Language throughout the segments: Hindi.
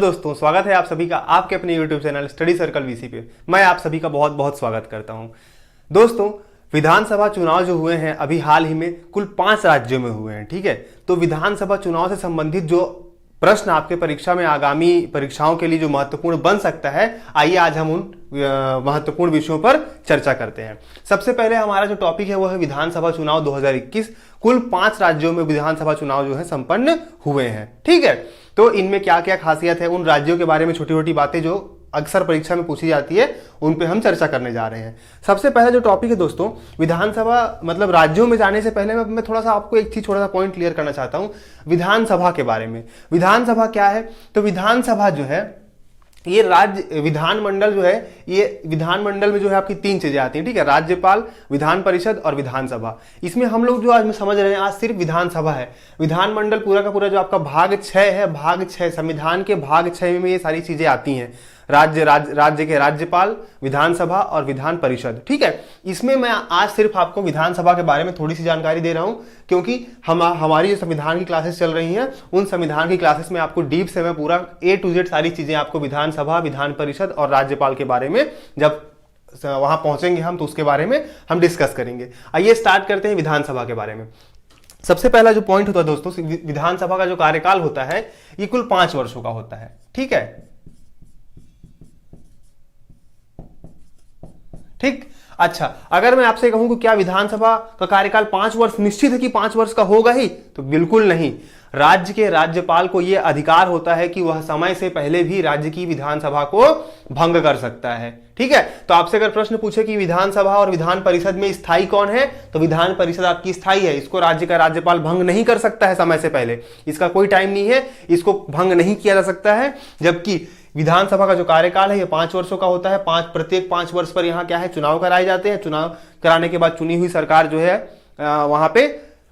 दोस्तों, स्वागत है आप सभी का आपके अपने YouTube channel study circle VC पे। मैं आप सभी का बहुत बहुत स्वागत करता हूं। दोस्तों, विधानसभा चुनाव जो हुए हैं अभी हाल ही में कुल 5 राज्यों में हुए हैं। ठीक है, तो विधानसभा चुनाव से संबंधित जो प्रश्न आपके परीक्षा में आगामी परीक्षाओं के लिए जो महत्वपूर्ण बन सकता है, आइए आज हम उन महत्वपूर्ण विषयों पर चर्चा करते हैं। सबसे पहले हमारा जो टॉपिक है वो है विधानसभा चुनाव 2021। कुल 5 राज्यों में विधानसभा चुनाव जो है संपन्न हुए हैं। ठीक है, तो इनमें क्या क्या खासियत है, उन राज्यों के बारे में छोटी छोटी बातें जो अक्सर परीक्षा में पूछी जाती है उन पे हम चर्चा करने जा रहे हैं। सबसे पहले जो टॉपिक है दोस्तों, विधानसभा मतलब राज्यों में जाने से पहले मैं थोड़ा सा आपको एक चीज छोटा सा पॉइंट क्लियर करना चाहता हूं विधानसभा के बारे में। विधानसभा क्या है? तो विधानसभा जो है ये राज्य विधानमंडल जो है, ये विधानमंडल में जो है आपकी 3 चीजें आती हैं। ठीक है, राज्यपाल, विधान परिषद और विधानसभा। इसमें हम लोग जो आज में समझ रहे हैं आज सिर्फ विधानसभा है। विधानमंडल पूरा का पूरा जो आपका भाग 6 है, भाग 6 संविधान के भाग 6 में ये सारी चीजें आती हैं। राज्य के राज्यपाल, विधानसभा और विधान परिषद। ठीक है, इसमें मैं आज सिर्फ आपको विधानसभा के बारे में थोड़ी सी जानकारी दे रहा हूं, क्योंकि हमारी जो संविधान की क्लासेस चल रही हैं उन संविधान की क्लासेस में आपको डीप से मैं पूरा A to Z सारी चीजें आपको विधानसभा, विधान परिषद और राज्यपाल के बारे में जब वहां पहुंचेंगे हम तो उसके बारे में हम डिस्कस करेंगे। आइए स्टार्ट करते हैं विधानसभा के बारे में। सबसे पहला जो पॉइंट होता है दोस्तों, विधानसभा का जो कार्यकाल होता है ये कुल 5 वर्षों का होता है। ठीक है, ठीक। अच्छा, अगर मैं आपसे कहूं कि क्या विधानसभा का कार्यकाल 5 वर्ष निश्चित है कि 5 वर्ष का होगा ही? तो बिल्कुल नहीं। राज्य के राज्यपाल को यह अधिकार होता है कि वह समय से पहले भी राज्य की विधानसभा को भंग कर सकता है। ठीक है, तो आपसे अगर प्रश्न पूछे कि विधानसभा और विधान परिषद में स्थायी कौन है, तो विधान परिषद आपकी स्थायी है। इसको राज्य का राज्यपाल भंग नहीं कर सकता है समय से पहले, इसका कोई टाइम नहीं है, इसको भंग नहीं किया जा सकता है। जबकि विधानसभा का जो कार्यकाल है ये 5 वर्षों का होता है। प्रत्येक 5 वर्ष पर यहाँ क्या है, चुनाव कराए जाते हैं। चुनाव कराने के बाद चुनी हुई सरकार जो है वहां पे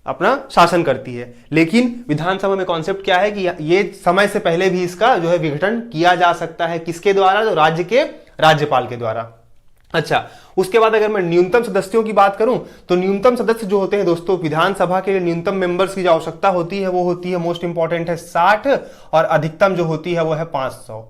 अपना शासन करती है। लेकिन विधानसभा में कॉन्सेप्ट क्या है कि ये समय से पहले भी इसका जो है विघटन किया जा सकता है। किसके द्वारा? तो राज्य के राज्यपाल के द्वारा। अच्छा, उसके बाद अगर मैं न्यूनतम सदस्यों की बात करूं तो न्यूनतम सदस्य जो होते हैं दोस्तों विधानसभा के लिए, न्यूनतम मेंबर्स की जो आवश्यकता होती है वो होती है, मोस्ट इंपॉर्टेंट है 60, और अधिकतम जो होती है वो है 500।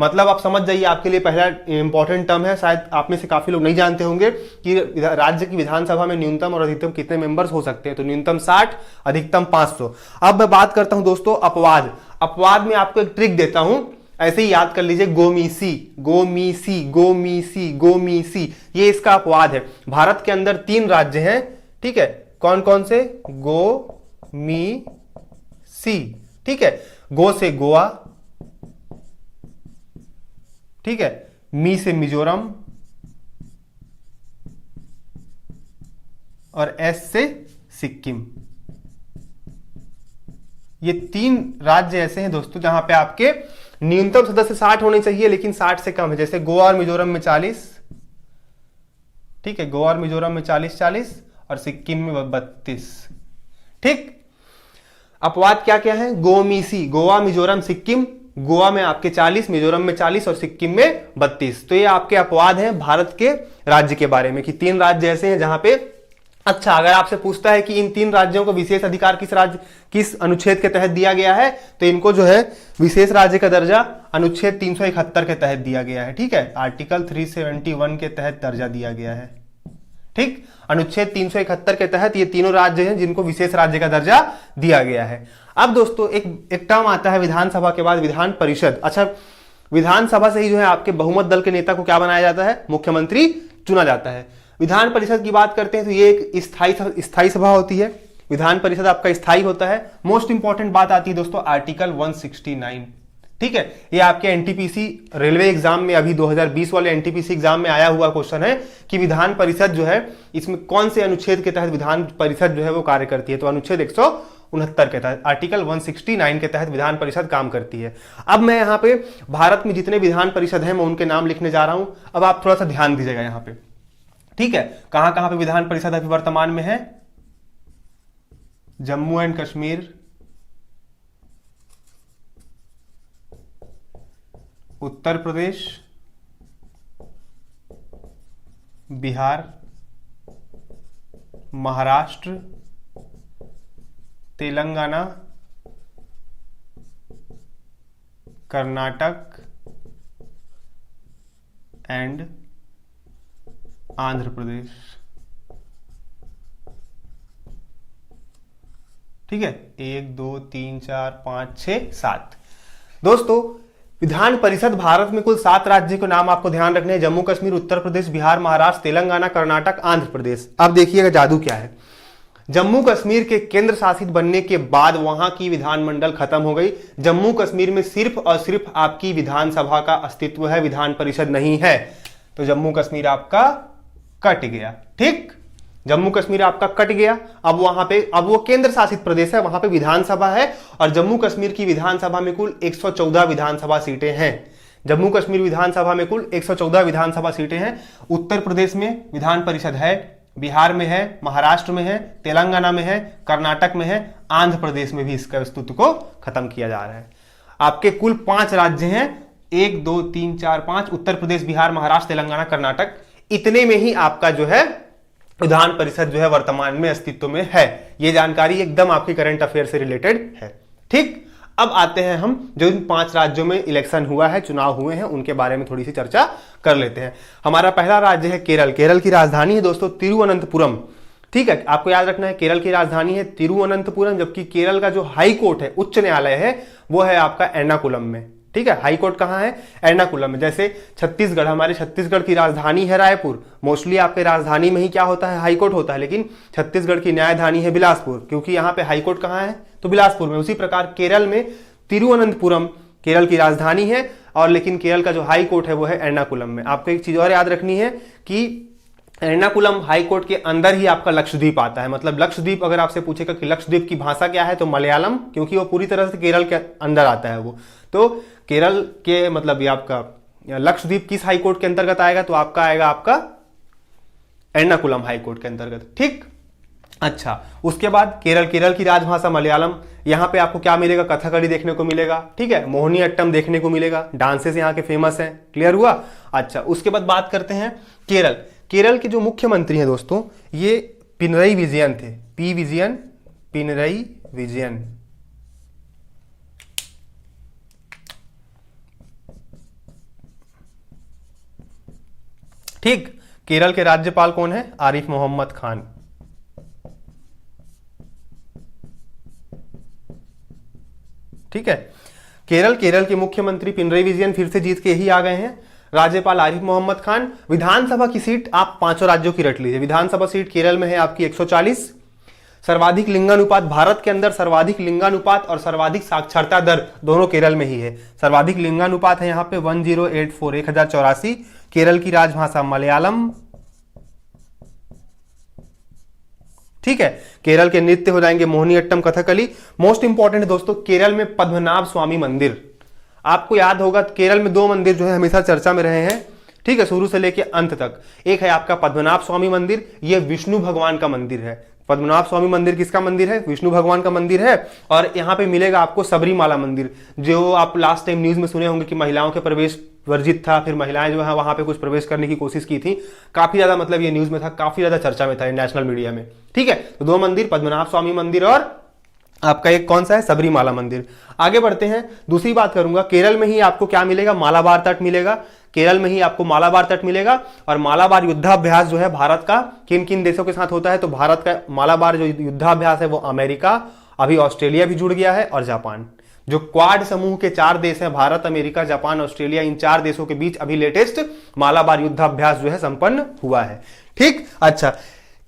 मतलब आप समझ जाइए, आपके लिए पहला इंपॉर्टेंट टर्म है, शायद आप में से काफी लोग नहीं जानते होंगे कि राज्य की विधानसभा में न्यूनतम और अधिकतम कितने मेंबर्स हो सकते हैं। तो न्यूनतम 60, अधिकतम 500। अब मैं बात करता हूं दोस्तों अपवाद। अपवाद में आपको एक ट्रिक देता हूं, ऐसे ही याद कर लीजिए, गोमीसी गोमीसी गोमीसी गोमीसी, ये इसका अपवाद है। भारत के अंदर 3 राज्य हैं। ठीक है, कौन कौन से? गो मी सी। ठीक है, गो से गोवा, ठीक है, मी से मिजोरम और एस से सिक्किम। ये 3 राज्य ऐसे हैं दोस्तों जहां पे आपके न्यूनतम सदस्य 60 होने चाहिए, लेकिन 60 से कम है। जैसे गोवा और मिजोरम में 40, ठीक है, गोवा और मिजोरम में 40-40 और सिक्किम में 32। ठीक, अपवाद क्या क्या है? गोमीसी, गोवा, मिजोरम, सिक्किम। गोवा में आपके 40, मिजोरम में 40 और सिक्किम में 32। तो ये आपके अपवाद हैं भारत के राज्य के बारे में कि 3 राज्य ऐसे हैं जहां पे। अच्छा, अगर आपसे पूछता है कि इन 3 राज्यों को विशेष अधिकार किस अनुच्छेद के तहत दिया गया है, तो इनको जो है विशेष राज्य का दर्जा अनुच्छेद 371 के तहत दिया गया है। ठीक है, आर्टिकल 371 के तहत दर्जा दिया गया है। ठीक, अनुच्छेद 371 के तहत ये तीनों राज्य हैं जिनको विशेष राज्य का दर्जा दिया गया है। अब दोस्तों एक टर्म आता है विधानसभा के बाद, विधान परिषद। अच्छा, विधानसभा से ही जो है आपके बहुमत दल के नेता को क्या बनाया जाता है? मुख्यमंत्री चुना जाता है। विधान परिषद की बात करते हैं तो ये एक स्थायी सभा होती है। विधान परिषद आपका स्थायी होता है। मोस्ट इंपॉर्टेंट बात आती है दोस्तों आर्टिकल 169। ठीक है, ये आपके एनटीपीसी रेलवे एग्जाम में अभी 2020 वाले एनटीपीसी एग्जाम में आया हुआ क्वेश्चन है कि विधान परिषद जो है इसमें कौन से अनुच्छेद के तहत विधान परिषद जो है वो कार्य करती है। तो अनुच्छेद 169 के तहत, आर्टिकल 169 के तहत विधान परिषद काम करती है। अब मैं यहाँ पे भारत में जितने विधान परिषद हैं मैं उनके नाम लिखने जा रहा हूं। अब आप थोड़ा सा ध्यान दीजिएगा यहाँ पे। ठीक है, कहां कहां पे विधान परिषद अभी वर्तमान में है? Jammu and Kashmir, Uttar Pradesh, Bihar, Maharashtra, Telangana, Karnataka and Andhra Pradesh. ठीक है, 1 2 3 4 5 6 7। दोस्तों, विधान परिषद भारत में कुल 7 राज्य के नाम आपको ध्यान रखने हैं। जम्मू कश्मीर, उत्तर प्रदेश, बिहार, महाराष्ट्र, तेलंगाना, कर्नाटक, आंध्र प्रदेश। अब देखिएगा जादू क्या है। जम्मू कश्मीर के केंद्र शासित बनने के बाद वहां की विधानमंडल खत्म हो गई। जम्मू कश्मीर में सिर्फ और सिर्फ आपकी विधानसभा का अस्तित्व है, विधान परिषद नहीं है। तो जम्मू कश्मीर आपका कट गया। ठीक, जम्मू कश्मीर आपका कट गया। अब वहां पे, अब वो केंद्र शासित प्रदेश है, वहां पे विधानसभा है। और जम्मू कश्मीर की विधानसभा में कुल 114 विधानसभा सीटें हैं। जम्मू कश्मीर विधानसभा में कुल 114 विधानसभा सीटें हैं। उत्तर प्रदेश में विधान परिषद है, बिहार में है, महाराष्ट्र में है, तेलंगाना में है, कर्नाटक में है, आंध्र प्रदेश में भी इसका अस्तित्व को खत्म किया जा रहा है। आपके कुल 5 राज्य हैं, 1 2 3 4 5, उत्तर प्रदेश, बिहार, महाराष्ट्र, तेलंगाना, कर्नाटक। इतने में ही आपका जो है विधान परिषद जो है वर्तमान में अस्तित्व में है। यह जानकारी एकदम आपकी करंट अफेयर से रिलेटेड है। ठीक, अब आते हैं हम जो इन 5 राज्यों में इलेक्शन हुआ है, चुनाव हुए हैं, उनके बारे में थोड़ी सी चर्चा कर लेते हैं। हमारा पहला राज्य है केरल। केरल की राजधानी है दोस्तों तिरुवनंतपुरम। ठीक है, आपको याद रखना है केरल की राजधानी है तिरुवनंतपुरम, जबकि केरल का जो हाई कोर्ट है, उच्च न्यायालय है, वो है आपका एर्नाकुलम में। ठीक है, हाई कोर्ट कहां है? एर्नाकुलम में। जैसे छत्तीसगढ़, हमारे छत्तीसगढ़ की राजधानी है रायपुर। मोस्टली आपके राजधानी में ही क्या होता है? हाई कोर्ट होता है। लेकिन छत्तीसगढ़ की न्यायधानी है बिलासपुर, क्योंकि यहां पे हाई कोर्ट कहां है? तो बिलासपुर में। उसी प्रकार केरल में तिरुवनंतपुरम केरल की राजधानी है, और लेकिन केरल का जो हाई कोर्ट है वो है एर्नाकुलम में। आपको एक चीज और याद रखनी है कि एर्नाकुलम हाई कोर्ट के अंदर ही आपका लक्षद्वीप आता है। मतलब लक्षद्वीप, अगर आपसे पूछेगा कि लक्षद्वीप की भाषा क्या है, तो मलयालम, क्योंकि वो पूरी तरह से केरल के अंदर आता है वो। तो केरल के मतलब ये आपका लक्षद्वीप किस हाई कोर्ट के अंतर्गत आएगा? तो आपका आएगा आपका एर्नाकुलम हाई कोर्ट के अंतर्गत। ठीक, अच्छा, उसके बाद केरल की राजभाषा मलयालम। यहां पे आपको क्या मिलेगा? कथकली देखने को मिलेगा। ठीक है, मोहिनी अट्टम देखने को मिलेगा। डांसेस यहाँ के फेमस हैं। क्लियर हुआ? अच्छा, उसके बाद बात करते हैं केरल। केरल के जो मुख्यमंत्री हैं दोस्तों, ये पिनरई विजयन थे। पिनरई विजयन। ठीक, केरल के राज्यपाल कौन है? आरिफ मोहम्मद खान। ठीक है, केरल के मुख्यमंत्री पिनरई विजयन फिर से जीत के ही आ गए हैं। राज्यपाल आरिफ मोहम्मद खान। विधानसभा की सीट आप 5 राज्यों की रट लीजिए। विधानसभा सीट केरल में है आपकी 140। सर्वाधिक लिंगानुपात, भारत के अंदर सर्वाधिक लिंगानुपात और सर्वाधिक साक्षरता दर दोनों केरल में ही है। सर्वाधिक लिंगानुपात है यहाँ पे 1084, 1084। केरल की राजभाषा मलयालम। ठीक है, केरल के नृत्य हो जाएंगे मोहिनीअट्टम, कथकली। मोस्ट इंपॉर्टेंट दोस्तों, केरल में पद्मनाभ स्वामी मंदिर। आपको याद होगा केरल में 2 मंदिर जो है हमेशा चर्चा में रहे हैं। ठीक है, शुरू से लेकर अंत तक। एक है आपका पद्मनाभ स्वामी मंदिर, यह विष्णु भगवान का मंदिर है। पद्मनाभ स्वामी मंदिर किसका मंदिर है? विष्णु भगवान का मंदिर है। और यहां पे मिलेगा आपको सबरीमाला मंदिर, जो आप लास्ट टाइम न्यूज में सुने होंगे कि महिलाओं के प्रवेश वर्जित था, फिर महिलाएं जो है वहां पे कुछ प्रवेश करने की कोशिश की थी। काफी ज्यादा मतलब ये न्यूज में था, काफी ज्यादा चर्चा में था नेशनल मीडिया में। ठीक है, तो 2 मंदिर, पद्मनाभ स्वामी मंदिर और आपका एक कौन सा है? सबरीमाला मंदिर। आगे बढ़ते हैं, दूसरी बात करूंगा। केरल में ही आपको क्या मिलेगा? मालाबार तट मिलेगा। केरल में ही आपको मालाबार तट मिलेगा। और मालाबार युद्धाभ्यास जो है भारत का किन किन देशों के साथ होता है? तो भारत का मालाबार जो युद्धाभ्यास है वो अमेरिका, अभी ऑस्ट्रेलिया भी जुड़ गया है, और जापान। जो क्वाड समूह के 4 देश हैं, भारत, अमेरिका, जापान, ऑस्ट्रेलिया, इन 4 देशों के बीच अभी लेटेस्ट मालाबार युद्धाभ्यास जो है संपन्न हुआ है। ठीक, अच्छा,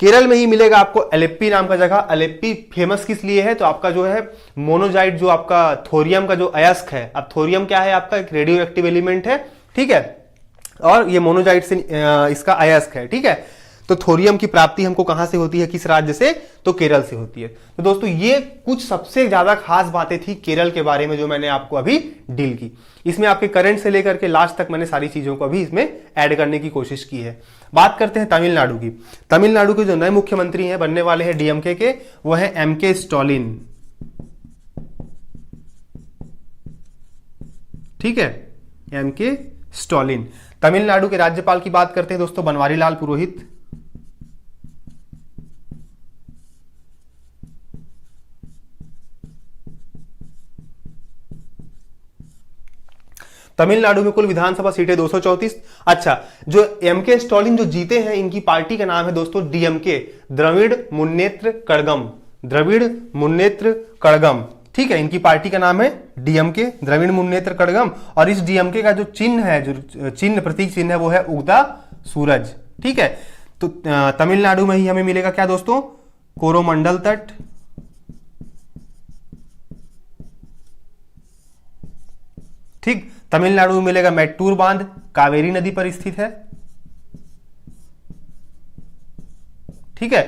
केरल में ही मिलेगा आपको अलेप्पी नाम का जगह। अलेप्पी फेमस किस लिए है? तो आपका जो है मोनोजाइट, जो आपका थोरियम का जो अयस्क है। अब थोरियम क्या है? आपका एक रेडियो एक्टिव एलिमेंट है। ठीक है, और ये मोनोजाइट से इसका अयस्क है। ठीक है, तो थोरियम की प्राप्ति हमको कहां से होती है? किस राज्य से? तो केरल से होती है। तो दोस्तों ये कुछ सबसे ज्यादा खास बातें थी केरल के बारे में जो मैंने आपको अभी डील की। इसमें आपके करंट से लेकर के लास्ट तक मैंने सारी चीजों को अभी इसमें ऐड करने की कोशिश की है। बात करते हैं तमिलनाडु की। तमिलनाडु के जो नए मुख्यमंत्री हैं, बनने वाले हैं डीएमके के, वो है एमके स्टालिन। ठीक है, एमके स्टालिन। तमिलनाडु के राज्यपाल की बात करते हैं दोस्तों, बनवारी लाल पुरोहित। तमिलनाडु में कुल विधानसभा सीटें 234। अच्छा, जो एमके स्टालिन जो जीते हैं, इनकी पार्टी का नाम है दोस्तों डीएमके, द्रविड़ मुन्नेत्र कड़गम, द्रविड़ मुन्नेत्र कड़गम। ठीक है, इनकी पार्टी का नाम है डीएमके, द्रविड़ मुन्नेत्र कड़गम। और इस डीएमके का जो चिन्ह है, जो चिन्ह प्रतीक चिन्ह है, वो है उगता सूरज। ठीक है, तो तमिलनाडु में ही हमें मिलेगा क्या दोस्तों, कोरोमंडल तट, ठीक। तमिलनाडु में मिलेगा मैट्टूर बांध, कावेरी नदी पर स्थित है। ठीक है,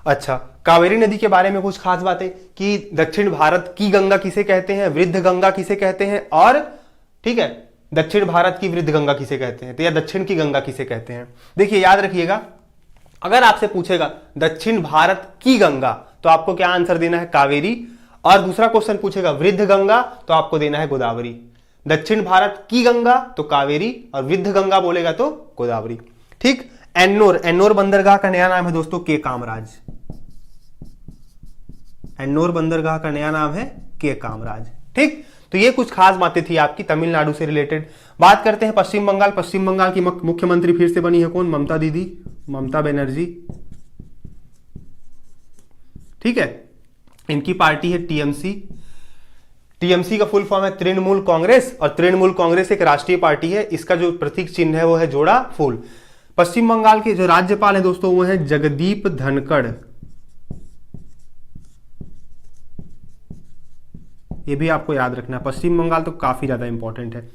अच्छा, कावेरी नदी के बारे में कुछ खास बातें कि दक्षिण भारत की गंगा किसे कहते हैं, वृद्ध गंगा किसे कहते हैं, और ठीक है, दक्षिण भारत की वृद्ध गंगा किसे कहते हैं, तो या दक्षिण की गंगा किसे कहते हैं। देखिए याद रखिएगा, अगर आपसे पूछेगा दक्षिण भारत की गंगा, तो आपको क्या आंसर देना है, कावेरी। और दूसरा क्वेश्चन पूछेगा वृद्ध गंगा, तो आपको देना है गोदावरी। दक्षिण भारत की गंगा तो कावेरी, और वृद्ध गंगा बोलेगा तो गोदावरी। ठीक। एन्नोर, एन्नोर बंदरगाह का नया नाम है दोस्तों के कामराज, एन्नोर बंदरगाह का नया नाम है के कामराज। ठीक, तो ये कुछ खास बातें थी आपकी तमिलनाडु से रिलेटेड। बात करते हैं पश्चिम बंगाल। पश्चिम बंगाल की मुख्यमंत्री फिर से बनी है कौन, ममता दीदी, ममता बनर्जी। ठीक है, इनकी पार्टी है टीएमसी। टीएमसी का फुल फॉर्म है तृणमूल कांग्रेस, और तृणमूल कांग्रेस एक राष्ट्रीय पार्टी है। इसका जो प्रतीक चिन्ह है वो है जोड़ा फूल। पश्चिम बंगाल के जो राज्यपाल है दोस्तों वो है जगदीप धनखड़। ये भी आपको याद रखना है, पश्चिम बंगाल तो काफी ज्यादा इंपॉर्टेंट है।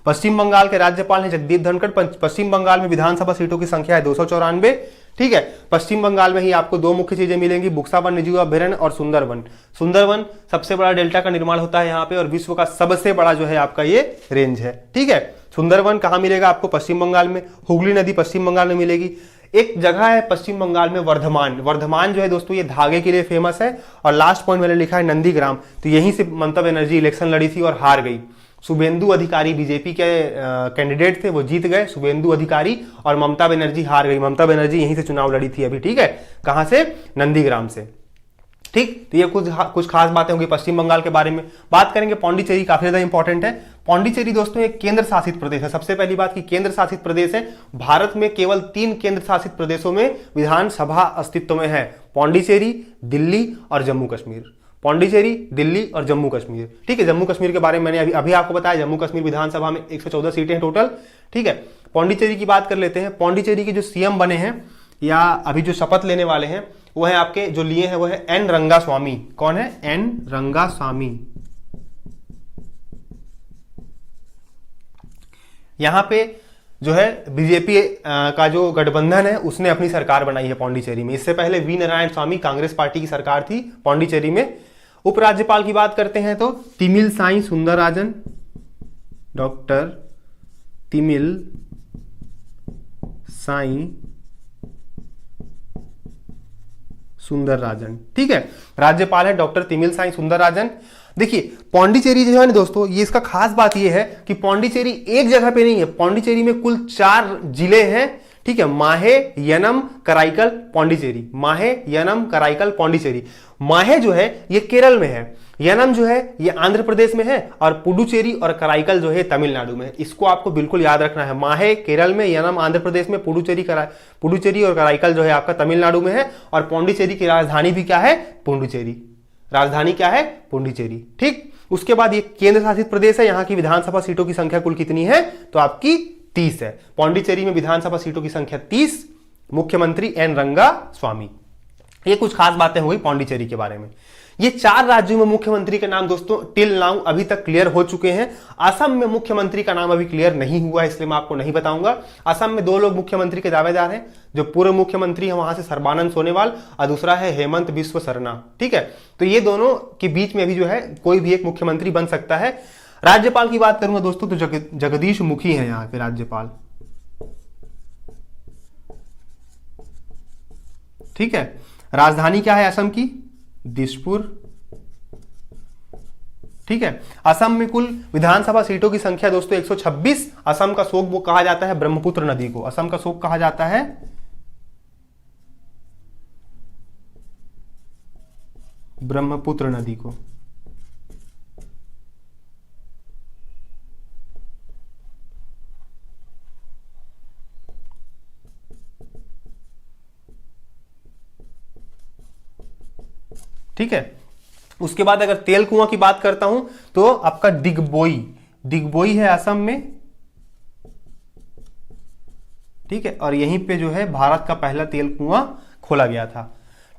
पश्चिम बंगाल के राज्यपाल हैं जगदीप धनखड़। पश्चिम बंगाल में विधानसभा सीटों की संख्या है 294। ठीक है, पश्चिम बंगाल में ही आपको दो मुख्य चीजें मिलेंगी, बुक्सा वन्य जीव अभ्यारण्य और सुंदरवन। सुंदरवन सबसे बड़ा डेल्टा का निर्माण होता है यहाँ पे, और विश्व का सबसे बड़ा जो है आपका ये रेंज है। ठीक है, सुंदरवन कहाँ मिलेगा आपको, पश्चिम बंगाल में। हुगली नदी पश्चिम बंगाल में मिलेगी। एक जगह है पश्चिम बंगाल में वर्धमान। वर्धमान जो है दोस्तों ये धागे के लिए फेमस है। और लास्ट पॉइंट मैंने लिखा है नंदीग्राम, तो यहीं से ममता बनर्जी इलेक्शन लड़ी थी और हार गई। शुभेंदु अधिकारी बीजेपी के कैंडिडेट थे, वो जीत गए शुभेंदु अधिकारी, और ममता बनर्जी हार गई। ममता बनर्जी यहीं से चुनाव लड़ी थी अभी। ठीक है, कहां से, नंदीग्राम से। ठीक, तो ये कुछ खास बातें होंगी पश्चिम बंगाल के बारे में। बात करेंगे पौंडीचेरी, काफी ज्यादा इंपॉर्टेंट है। पौंडीचेरी दोस्तों एक केंद्र शासित प्रदेश है। सबसे पहली बात की केंद्र शासित प्रदेश है। भारत में केवल 3 केंद्र शासित प्रदेशों में विधानसभा अस्तित्व में है, पौंडीचेरी, दिल्ली और जम्मू कश्मीर। पौंडीचेरी, दिल्ली और जम्मू कश्मीर। ठीक है, जम्मू कश्मीर के बारे में मैंने अभी आपको बताया, जम्मू कश्मीर विधानसभा में 114 सीटें हैं टोटल। ठीक है, पौंडीचेरी की बात कर लेते हैं। पौंडीचेरी के जो सीएम बने हैं या अभी जो शपथ लेने वाले हैं वो है आपके, जो लिए हैं वो है एन रंगास्वामी। कौन है, एन रंगास्वामी। यहां पे जो है बीजेपी का जो गठबंधन है उसने अपनी सरकार बनाई है पौंडीचेरी में। इससे पहले वी नारायण स्वामी कांग्रेस पार्टी की सरकार थी पौंडीचेरी में। उपराज्यपाल की बात करते हैं तो तिमिल साई सुंदरराजन, डॉक्टर तिमिल साई सुंदरराजन। ठीक है, राज्यपाल है डॉक्टर तिमिल साई सुंदरराजन। देखिए पौंडीचेरी जो है ना दोस्तों, ये इसका खास बात ये है कि पौंडीचेरी एक जगह पे नहीं है। पौंडीचेरी में कुल 4 जिले हैं। ठीक है, माहे, यनम, कराईकल, पौंडीचेरी। माहे, यनम, कराईकल, पौंडीचेरी। माहे जो है ये केरल में है, यनम जो है ये आंध्र प्रदेश में है, और पुडुचेरी और कराईकल जो है तमिलनाडु में। इसको आपको बिल्कुल याद रखना है। माहे केरल में, यनम आंध्र प्रदेश में, पुडुचेरी और कराईकल जो है आपका तमिलनाडु में है। और पौंडीचेरी की राजधानी भी क्या है, पुडुचेरी। राजधानी क्या है, पुडुचेरी। ठीक, उसके बाद ये केंद्र शासित प्रदेश है। यहां की विधानसभा सीटों की संख्या कुल कितनी है, तो आपकी 30 है। पौंडीचेरी में विधानसभा सीटों की संख्या 30। मुख्यमंत्री एन रंगास्वामी। ये कुछ खास बातें हो गई पौंडीचेरी के बारे में। ये 4 राज्यों में मुख्यमंत्री के नाम दोस्तों टिल नाउ अभी तक क्लियर हो चुके हैं। असम में मुख्यमंत्री का नाम अभी क्लियर नहीं हुआ है, इसलिए मैं आपको नहीं बताऊंगा। असम में 2 लोग मुख्यमंत्री के दावेदार हैं। जो पूर्व मुख्यमंत्री है वहां से सर्बानंद सोनोवाल, और दूसरा है हेमंत बिस्व शर्मा। ठीक है, तो ये दोनों के बीच में अभी जो है कोई भी एक मुख्यमंत्री बन सकता है। राज्यपाल की बात करूंगा दोस्तों तो जगदीश मुखी है यहाँ पे राज्यपाल। ठीक है, राजधानी क्या है असम की, दिसपुर। ठीक है, असम में कुल विधानसभा सीटों की संख्या दोस्तों 126। असम का शोक वो कहा जाता है ब्रह्मपुत्र नदी को। असम का शोक कहा जाता है ब्रह्मपुत्र नदी को। ठीक है। उसके बाद अगर तेल कुआं की बात करता हूं तो आपका डिगबोई है असम में, ठीक है, और यहीं पे जो है भारत का पहला तेल कुआं खोला गया था,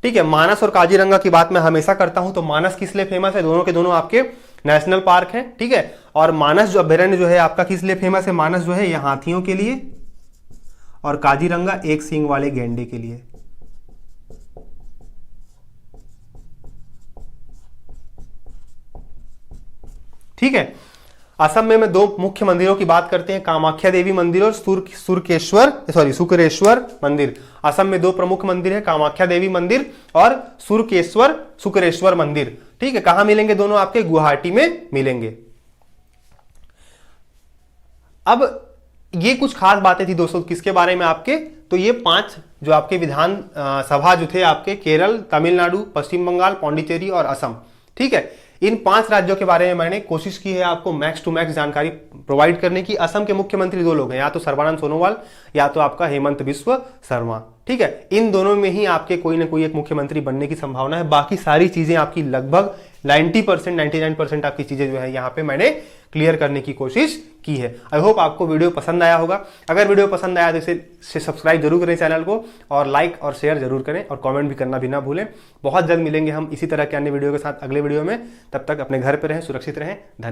ठीक है। मानस और काजीरंगा की बात मैं हमेशा करता हूं, तो मानस किस लिए फेमस है, दोनों के दोनों आपके नेशनल पार्क हैं, ठीक है। और मानस जो अभयारण्य जो है आपका किस लिए फेमस है, मानस जो है ये हाथियों के लिए, और काजीरंगा एक सींग वाले गैंडे के लिए। ठीक है। असम में मैं दो मुख्य मंदिरों की बात करते हैं, कामाख्या देवी मंदिर और सुकरेश्वर मंदिर। असम में दो प्रमुख मंदिर है, कामाख्या देवी मंदिर और सुकरेश्वर मंदिर, ठीक है। कहां मिलेंगे दोनों, आपके गुवाहाटी में मिलेंगे। अब ये कुछ खास बातें थी दोस्तों किसके बारे में आपके, तो ये 5 जो आपके विधान सभा जो थे आपके, केरल, तमिलनाडु, पश्चिम बंगाल, पौंडीचेरी और असम, ठीक है। इन 5 राज्यों के बारे में मैंने कोशिश की है आपको मैक्स टू मैक्स जानकारी प्रोवाइड करने की। असम के मुख्यमंत्री 2 लोग हैं, या तो सर्बानंद सोनोवाल या तो आपका हेमंत बिस्व शर्मा, ठीक है। इन दोनों में ही आपके कोई ना कोई एक मुख्यमंत्री बनने की संभावना है। बाकी सारी चीजें आपकी लगभग 90% 99% आपकी चीजें जो है यहां पे मैंने क्लियर करने की कोशिश की है। आई होप आपको वीडियो पसंद आया होगा। अगर वीडियो पसंद आया तो इसे सब्सक्राइब जरूर करें चैनल को, और लाइक और शेयर जरूर करें, और कमेंट भी करना भी ना भूलें। बहुत जल्द मिलेंगे हम इसी तरह के अन्य वीडियो के साथ अगले वीडियो में। तब तक अपने घर पर रहें, सुरक्षित रहें। धन्यवाद।